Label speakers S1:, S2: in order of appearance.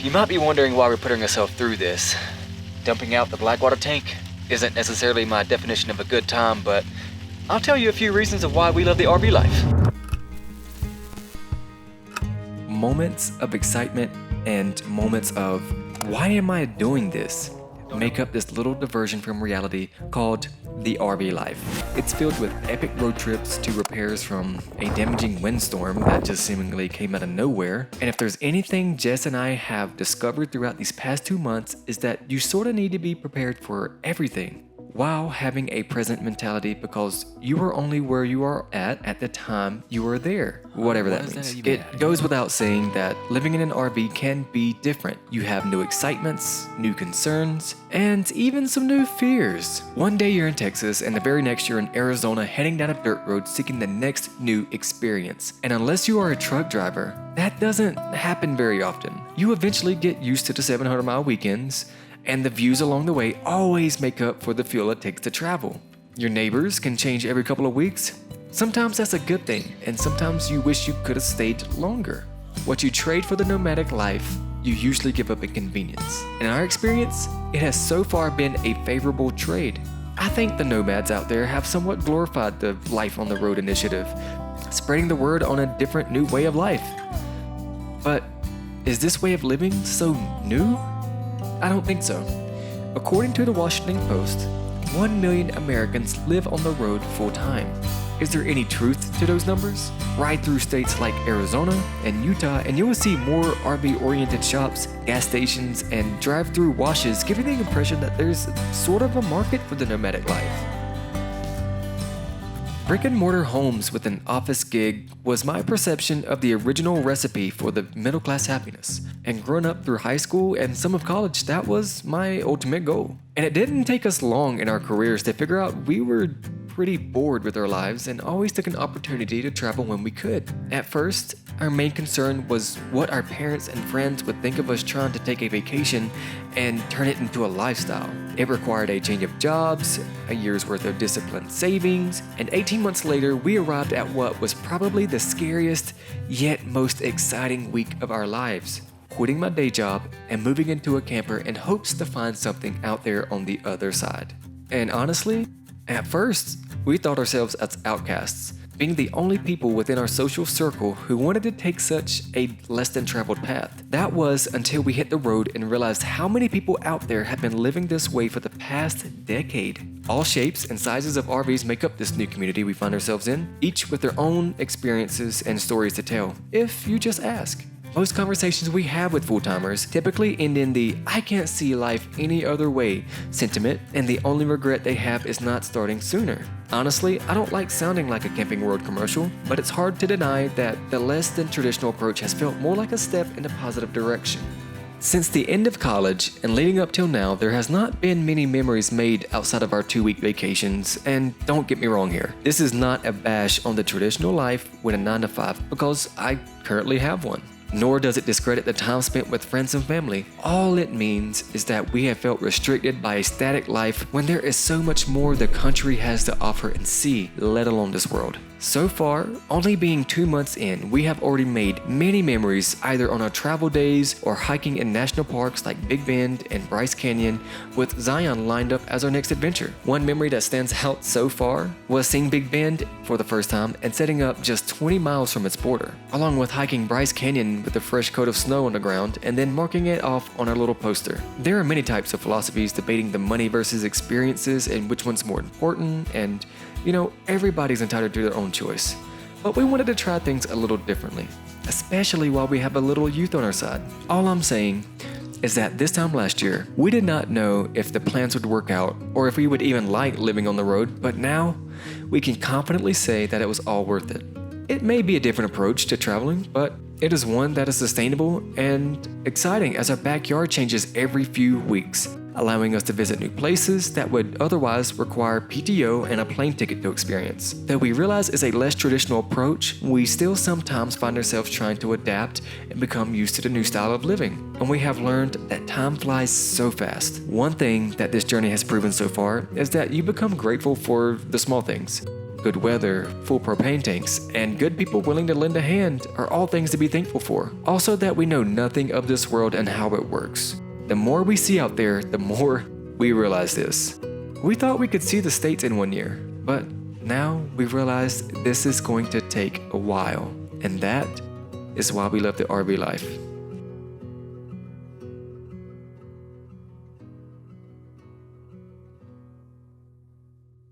S1: You might be wondering why we're putting ourselves through this. Dumping out the Blackwater tank isn't necessarily my definition of a good time, but I'll tell you a few reasons of why we love the RV life.
S2: Moments of excitement and moments of, why am I doing this? Make up this little diversion from reality called the RV life. It's filled with epic road trips to repairs from a damaging windstorm that just seemingly came out of nowhere. And if there's anything Jess and I have discovered throughout these past 2 months, is that you sort of need to be prepared for everything while having a present mentality, because you are only where you are at the time you are there, whatever that means. It goes without saying that living in an RV can be different. You have new excitements, new concerns, and even some new fears. One day you're in Texas, and the very next you're in Arizona heading down a dirt road seeking the next new experience. And unless you are a truck driver, that doesn't happen very often. You eventually get used to the 700-mile weekends, and the views along the way always make up for the fuel it takes to travel. Your neighbors can change every couple of weeks. Sometimes that's a good thing, and sometimes you wish you could have stayed longer. What you trade for the nomadic life, you usually give up in convenience. In our experience, it has so far been a favorable trade. I think the nomads out there have somewhat glorified the Life on the Road initiative, spreading the word on a different new way of life. But is this way of living so new? I don't think so. According to the Washington Post, 1 million Americans live on the road full time. Is there any truth to those numbers? Ride through states like Arizona and Utah and you will see more RV-oriented shops, gas stations, and drive-through washes, giving the impression that there's sort of a market for the nomadic life. Brick-and-mortar homes with an office gig was my perception of the original recipe for the middle-class happiness. And growing up through high school and some of college, that was my ultimate goal. And it didn't take us long in our careers to figure out we were pretty bored with our lives and always took an opportunity to travel when we could. At first, our main concern was what our parents and friends would think of us trying to take a vacation and turn it into a lifestyle. It required a change of jobs, a year's worth of disciplined savings, and 18 months later, we arrived at what was probably the scariest yet most exciting week of our lives. Quitting my day job and moving into a camper in hopes to find something out there on the other side. And honestly, at first, we thought ourselves as outcasts, being the only people within our social circle who wanted to take such a less than traveled path. That was until we hit the road and realized how many people out there have been living this way for the past decade. All shapes and sizes of RVs make up this new community we find ourselves in, each with their own experiences and stories to tell, if you just ask. Most conversations we have with full-timers typically end in the "I can't see life any other way" sentiment, and the only regret they have is not starting sooner. Honestly, I don't like sounding like a Camping World commercial, but it's hard to deny that the less than traditional approach has felt more like a step in a positive direction. Since the end of college and leading up till now, there has not been many memories made outside of our 2-week vacations, and don't get me wrong here, this is not a bash on the traditional life with a 9-to-5 because I currently have one. Nor does it discredit the time spent with friends and family. All it means is that we have felt restricted by a static life when there is so much more the country has to offer and see, let alone this world. So far, only being 2 months in, we have already made many memories either on our travel days or hiking in national parks like Big Bend and Bryce Canyon, with Zion lined up as our next adventure. One memory that stands out so far was seeing Big Bend for the first time and setting up just 20 miles from its border, along with hiking Bryce Canyon with a fresh coat of snow on the ground and then marking it off on our little poster. There are many types of philosophies debating the money versus experiences and which one's more important, and everybody's entitled to their own choice. But we wanted to try things a little differently, especially while we have a little youth on our side. All I'm saying is that this time last year, we did not know if the plans would work out or if we would even like living on the road, but now we can confidently say that it was all worth it. It may be a different approach to traveling, but it is one that is sustainable and exciting as our backyard changes every few weeks, allowing us to visit new places that would otherwise require PTO and a plane ticket to experience. Though we realize it's a less traditional approach, we still sometimes find ourselves trying to adapt and become used to the new style of living. And we have learned that time flies so fast. One thing that this journey has proven so far is that you become grateful for the small things. good weather, full propane tanks, and good people willing to lend a hand are all things to be thankful for. Also, that we know nothing of this world and how it works. The more we see out there, the more we realize this. We thought we could see the States in 1 year, but now we realize this is going to take a while, and that is why we love the RV life.